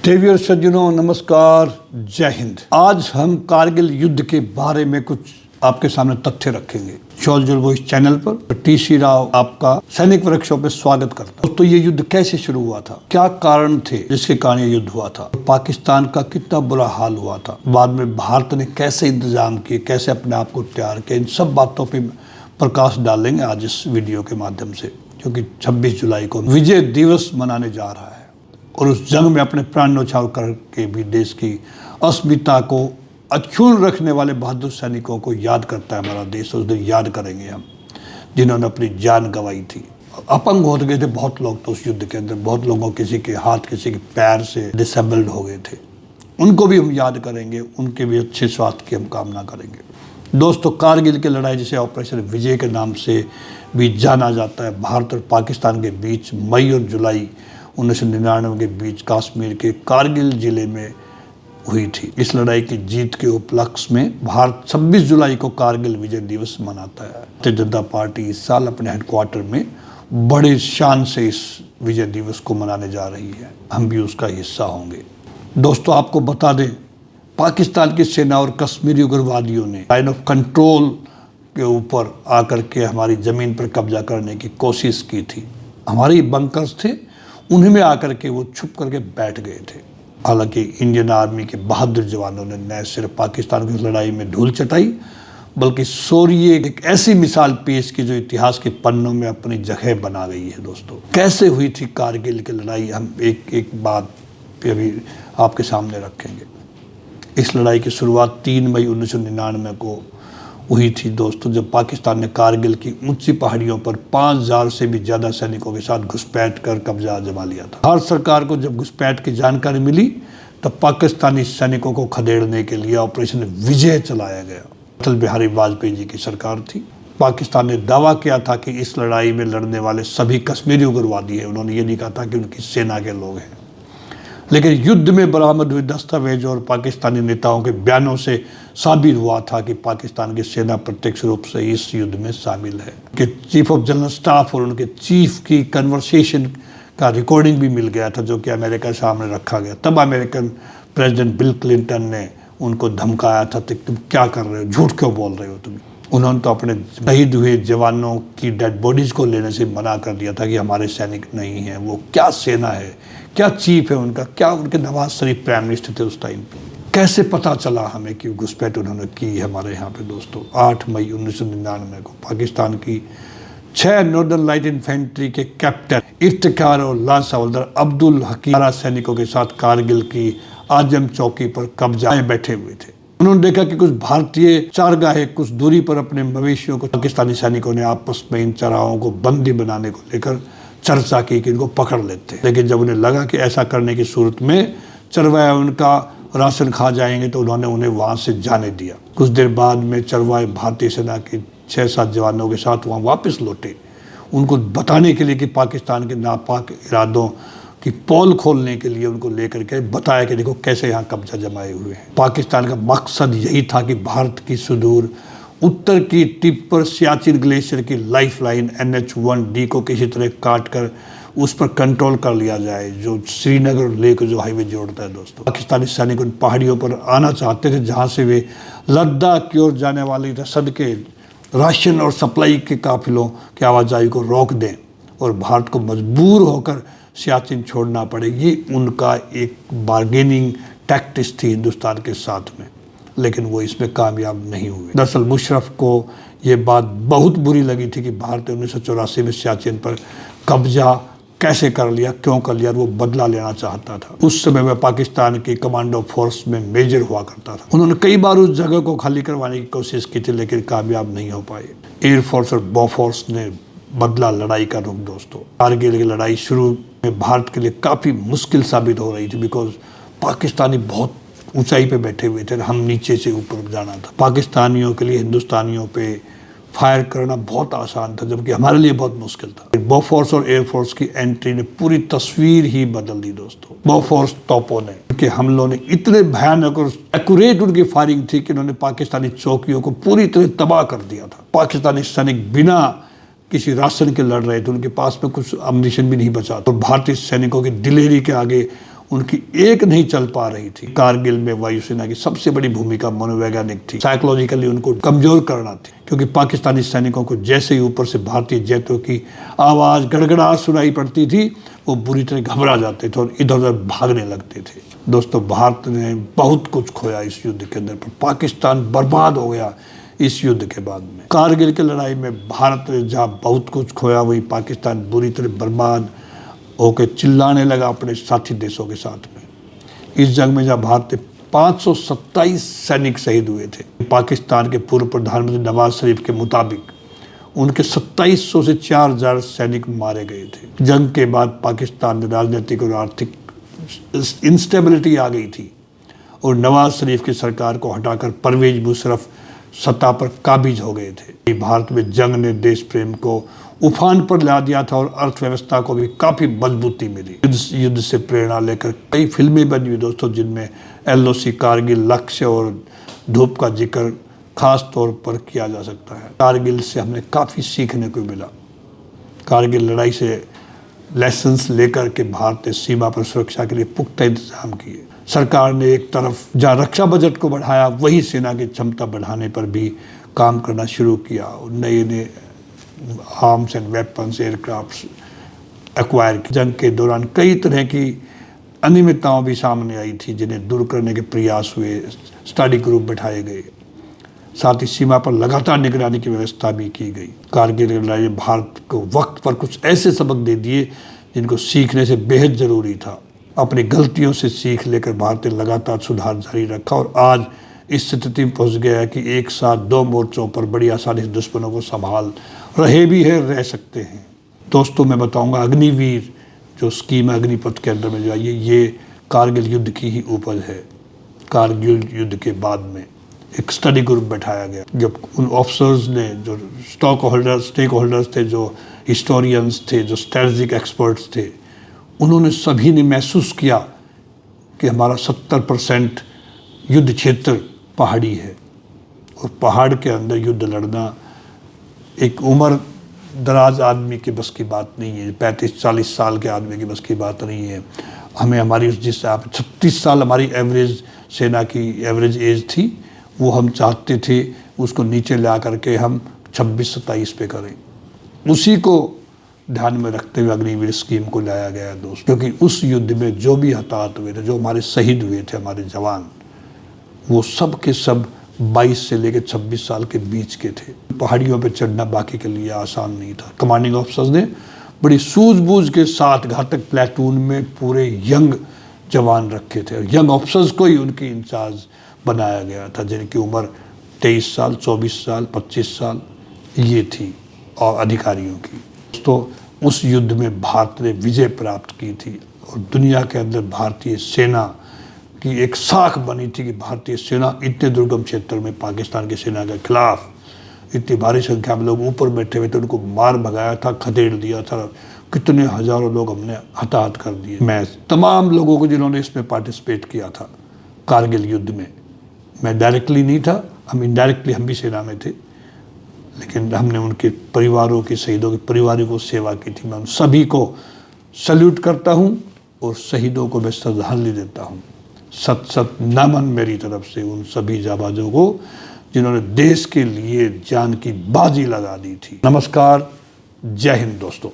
देवियों सज्जनों नमस्कार, जय हिंद। आज हम कारगिल युद्ध के बारे में कुछ आपके सामने तथ्य रखेंगे। सोल्जर वॉइस चैनल पर टी.सी. राव आपका सैनिक वर्कशॉप में स्वागत करता हूं। तो ये युद्ध कैसे शुरू हुआ था, क्या कारण थे जिसके कारण ये युद्ध हुआ था, पाकिस्तान का कितना बुरा हाल हुआ था, बाद में भारत ने कैसे इंतजाम किए, कैसे अपने आप को तैयार किया, इन सब बातों पर प्रकाश डालेंगे आज इस वीडियो के माध्यम से। क्योंकि 26 जुलाई को विजय दिवस मनाने जा रहा है और उस जंग में अपने प्राण न्यौछावर करके भी देश की अस्मिता को अक्षुण्ण रखने वाले बहादुर सैनिकों को याद करता है हमारा देश। उस दिन याद करेंगे हम, जिन्होंने अपनी जान गंवाई थी। अपंग हो गए थे बहुत लोग तो उस युद्ध के अंदर, बहुत लोगों किसी के हाथ किसी के पैर से डिसेबल्ड हो गए थे। उनको भी हम याद करेंगे, उनके भी अच्छे स्वास्थ्य की हम कामना करेंगे। दोस्तों, कारगिल की लड़ाई जिसे ऑपरेशन विजय के नाम से भी जाना जाता है, भारत और पाकिस्तान के बीच मई और जुलाई 1999 के बीच कश्मीर के कारगिल जिले में हुई थी। इस लड़ाई की जीत के उपलक्ष्य में भारत 26 जुलाई को कारगिल विजय दिवस मनाता है। भारतीय जनता पार्टी इस साल अपने हेडक्वार्टर में बड़े शान से इस विजय दिवस को मनाने जा रही है। हम भी उसका हिस्सा होंगे। दोस्तों, आपको बता दें, पाकिस्तान की सेना और कश्मीरी उग्रवादियों ने लाइन ऑफ कंट्रोल के ऊपर आकर के हमारी ज़मीन पर कब्जा करने की कोशिश की थी। हमारे बंकर्स थे, उन्हीं में आकर के वो छुप करके बैठ गए थे। हालांकि इंडियन आर्मी के बहादुर जवानों ने न सिर्फ पाकिस्तान की लड़ाई में धूल चटाई, बल्कि शौर्य एक ऐसी मिसाल पेश की जो इतिहास के पन्नों में अपनी जगह बना गई है। दोस्तों, कैसे हुई थी कारगिल की लड़ाई, हम एक एक बात पे अभी आपके सामने रखेंगे। इस लड़ाई की शुरुआत 3 मई 1999 को हुई थी दोस्तों, जब पाकिस्तान ने कारगिल की ऊंची पहाड़ियों पर 5000 से भी ज़्यादा सैनिकों के साथ घुसपैठ कर कब्जा जमा लिया था। भारत सरकार को जब घुसपैठ की जानकारी मिली तब पाकिस्तानी सैनिकों को खदेड़ने के लिए ऑपरेशन विजय चलाया गया। अटल बिहारी वाजपेयी जी की सरकार थी। पाकिस्तान ने दावा किया था कि इस लड़ाई में लड़ने वाले सभी कश्मीरी उग्रवादी हैं। उन्होंने ये नहीं कहा था कि उनकी सेना के लोग हैं। लेकिन युद्ध में बरामद हुए दस्तावेज और पाकिस्तानी नेताओं के बयानों से साबित हुआ था कि पाकिस्तान की सेना प्रत्यक्ष रूप से इस युद्ध में शामिल है। कि चीफ ऑफ जनरल स्टाफ और उनके चीफ की कन्वर्सेशन का रिकॉर्डिंग भी मिल गया था, जो कि अमेरिका सामने रखा गया। तब अमेरिकन प्रेसिडेंट बिल क्लिंटन ने उनको धमकाया था कि तुम क्या कर रहे हो, झूठ क्यों बोल रहे हो तुम। उन्होंने तो अपने शहीद हुए जवानों की डेड बॉडीज को लेने से मना कर दिया था कि हमारे सैनिक नहीं हैं। वो क्या सेना है, क्या चीफ है उनका, क्या उनके नवाज शरीफ प्राइम मिनिस्टर थे उस टाइम पे। कैसे पता चला हमें कि घुसपैठ उन्होंने की हमारे यहाँ पे। दोस्तों, 8 मई 1999 को पाकिस्तान की 6 नॉर्दर्न लाइट इन्फेंट्री के कैप्टन इफ्तिखार और लांस हवलदार अब्दुल हकीम सैनिकों के साथ कारगिल की आजम चौकी पर कब्जा बैठे हुए थे। उन्होंने देखा कि कुछ भारतीय चारगाहे कुछ दूरी पर अपने मवेशियों को पाकिस्तानी सैनिकों ने आपस में इन चराहों को बंदी बनाने को लेकर चर्चा की कि इनको पकड़ लेते हैं। लेकिन जब उन्हें लगा कि ऐसा करने की सूरत में चरवाहे उनका राशन खा जाएंगे तो उन्होंने उन्हें वहां से जाने दिया। कुछ देर बाद में चरवाहे भारतीय सेना के 6-7 जवानों के साथ वहां वापस लौटे, उनको बताने के लिए कि पाकिस्तान के नापाक इरादों कि पोल खोलने के लिए उनको लेकर के बताया कि देखो कैसे यहाँ कब्जा जमाए हुए हैं। पाकिस्तान का मकसद यही था कि भारत की सुदूर उत्तर की टिप पर सियाचिन ग्लेशियर की लाइफलाइन NH-1D को किसी तरह काट कर उस पर कंट्रोल कर लिया जाए, जो श्रीनगर और लेह को जो हाईवे जोड़ता है। दोस्तों, पाकिस्तानी सैनिक उन पहाड़ियों पर आना चाहते थे जहाँ से वे लद्दाख की ओर जाने वाली रसद के राशन और सप्लाई के काफिलों की आवाजाही को रोक दें और भारत को मजबूर होकर सियाचिन छोड़ना पड़े। ये उनका एक बार्गेनिंग टैक्टिक्स थी हिंदुस्तान के साथ में, लेकिन वो इसमें कामयाब नहीं हुए। दरअसल मुशर्रफ को ये बात बहुत बुरी लगी थी कि भारत ने 1984 में सियाचिन पर कब्जा कैसे कर लिया, क्यों कर लिया, वो बदला लेना चाहता था। उस समय वह पाकिस्तान की कमांडो फोर्स में मेजर हुआ करता था। उन्होंने कई बार उस जगह को खाली करवाने की कोशिश की थी, लेकिन कामयाब नहीं हो पाए। एयरफोर्स और बोफोर्स ने बदला लड़ाई का रुख। दोस्तों, कारगिल की लड़ाई शुरू में भारत के लिए काफ़ी मुश्किल साबित हो रही थी, बिकॉज पाकिस्तानी बहुत ऊंचाई पे बैठे हुए थे, हम नीचे से ऊपर जाना था। पाकिस्तानियों के लिए हिंदुस्तानियों पे फायर करना बहुत आसान था, जबकि हमारे लिए बहुत मुश्किल था। बोफोर्स और एयरफोर्स की एंट्री ने पूरी तस्वीर ही बदल दी। दोस्तों, बोफोर्स तोपों ने, उनके हमलों ने इतने भयानक और एक्यूरेट उनकी फायरिंग थी कि उन्होंने पाकिस्तानी चौकियों को पूरी तरह तबाह कर दिया था। पाकिस्तानी सैनिक बिना किसी राशन के लड़ रहे थे, उनके पास में कुछ अम्युनिशन भी नहीं बचा। तो भारतीय सैनिकों की दिलेरी के आगे उनकी एक नहीं चल पा रही थी। कारगिल में वायुसेना की सबसे बड़ी भूमिका मनोवैज्ञानिक थी। साइकोलॉजिकली उनको कमजोर करना थी, क्योंकि पाकिस्तानी सैनिकों को जैसे ही ऊपर से भारतीय जेटों की आवाज गड़गड़ाहट सुनाई पड़ती थी, वो बुरी तरह घबरा जाते थे और इधर उधर भागने लगते थे। दोस्तों, भारत ने बहुत कुछ खोया इस युद्ध के अंदर, पर पाकिस्तान बर्बाद हो गया इस युद्ध के बाद में। कारगिल की लड़ाई में भारत ने जहाँ बहुत कुछ खोया, वहीं पाकिस्तान बुरी तरह बर्बाद होकर चिल्लाने लगा अपने साथी देशों के साथ में। इस जंग में जहाँ भारत के 527 सैनिक शहीद हुए थे। पाकिस्तान के पूर्व प्रधानमंत्री नवाज शरीफ के मुताबिक उनके 2700 से 4000 सैनिक मारे गए थे। जंग के बाद पाकिस्तान में राजनीतिक और आर्थिक इंस्टेबिलिटी आ गई थी और नवाज शरीफ की सरकार को हटाकर परवेज मुशर्रफ सत्ता पर काबिज हो गए थे। भारत में जंग ने देश प्रेम को उफान पर ला दिया था और अर्थव्यवस्था को भी काफी मजबूती मिली। युद्ध से प्रेरणा लेकर कई फिल्में बनी हुई दोस्तों, जिनमें LOC, कारगिल, लक्ष्य और धूप का जिक्र खास तौर पर किया जा सकता है। कारगिल से हमें काफी सीखने को मिला। कारगिल लड़ाई से लेसन्स लेकर के भारत ने सीमा पर सुरक्षा के लिए पुख्ता इंतजाम किए। सरकार ने एक तरफ जहाँ रक्षा बजट को बढ़ाया, वही सेना की क्षमता बढ़ाने पर भी काम करना शुरू किया और नए नए arms and weapons, aircraft acquire की। जंग के दौरान कई तरह की अनियमितताओं भी सामने आई थी, जिन्हें दूर करने के प्रयास हुए। स्टडी ग्रुप बैठाए गए, साथ ही सीमा पर लगातार निगरानी की व्यवस्था भी की गई। कारगिल लड़ाई ने भारत को वक्त पर कुछ ऐसे सबक दे दिए जिनको सीखने से बेहद जरूरी था। अपनी गलतियों से सीख लेकर भारत ने लगातार सुधार जारी रखा और आज इस स्थिति में पहुंच गया है कि एक साथ दो मोर्चों पर बड़ी आसानी से दुश्मनों को संभाल रहे भी है, रह सकते हैं। दोस्तों, मैं बताऊंगा अग्निवीर जो स्कीम है अग्निपथ के अंदर में जो आई है, ये कारगिल युद्ध की ही उपज है। कारगिल युद्ध के बाद में एक स्टडी ग्रुप बैठाया गया, जब उन ऑफिसर्स ने, जो स्टेक होल्डर्स थे, जो हिस्टोरियंस थे, जो स्ट्रेटेजिक एक्सपर्ट्स थे, उन्होंने सभी ने महसूस किया कि हमारा 70% युद्ध क्षेत्र पहाड़ी है और पहाड़ के अंदर युद्ध लड़ना एक उम्र दराज आदमी की बस की बात नहीं है। 35-40 साल के आदमी की बस की बात नहीं है। हमें हमारी जिस 36 साल हमारी एवरेज सेना की एवरेज एज थी, वो हम चाहते थे उसको नीचे ला करके हम 26-27 पे करें। उसी को ध्यान में रखते हुए अग्निवीर स्कीम को लाया गया दोस्त, क्योंकि उस युद्ध में जो भी हताहत हुए थे, जो हमारे शहीद हुए थे हमारे जवान, वो सब के सब 22 से लेकर 26 साल के बीच के थे। पहाड़ियों पे चढ़ना बाकी के लिए आसान नहीं था। कमांडिंग ऑफिसर्स ने बड़ी सूझबूझ के साथ घातक प्लेटून में पूरे यंग जवान रखे थे और यंग ऑफिसर्स को ही उनकी इंचार्ज बनाया गया था, जिनकी उम्र 23 साल, 24 साल, 25 साल ये थी और अधिकारियों की। तो उस युद्ध में भारत ने विजय प्राप्त की थी और दुनिया के अंदर भारतीय सेना की एक साख बनी थी कि भारतीय सेना इतने दुर्गम क्षेत्र में पाकिस्तान की सेना के खिलाफ इतनी भारी संख्या में लोग ऊपर बैठे हुए थे, उनको मार भगाया था, खदेड़ दिया था। कितने हजारों लोग हमने हताहत कर दिए। मैं तमाम लोगों को जिन्होंने इसमें पार्टिसिपेट किया था कारगिल युद्ध में, मैं डायरेक्टली नहीं था, हम इनडायरेक्टली हम भी सेना में थे, लेकिन हमने उनके परिवारों के, शहीदों के परिवारों को सेवा की थी। मैं उन सभी को सल्यूट करता हूं और शहीदों को मैं श्रद्धांजलि देता हूं। सत सत नमन मेरी तरफ से उन सभी जाबाजों को जिन्होंने देश के लिए जान की बाजी लगा दी थी। नमस्कार, जय हिंद दोस्तों।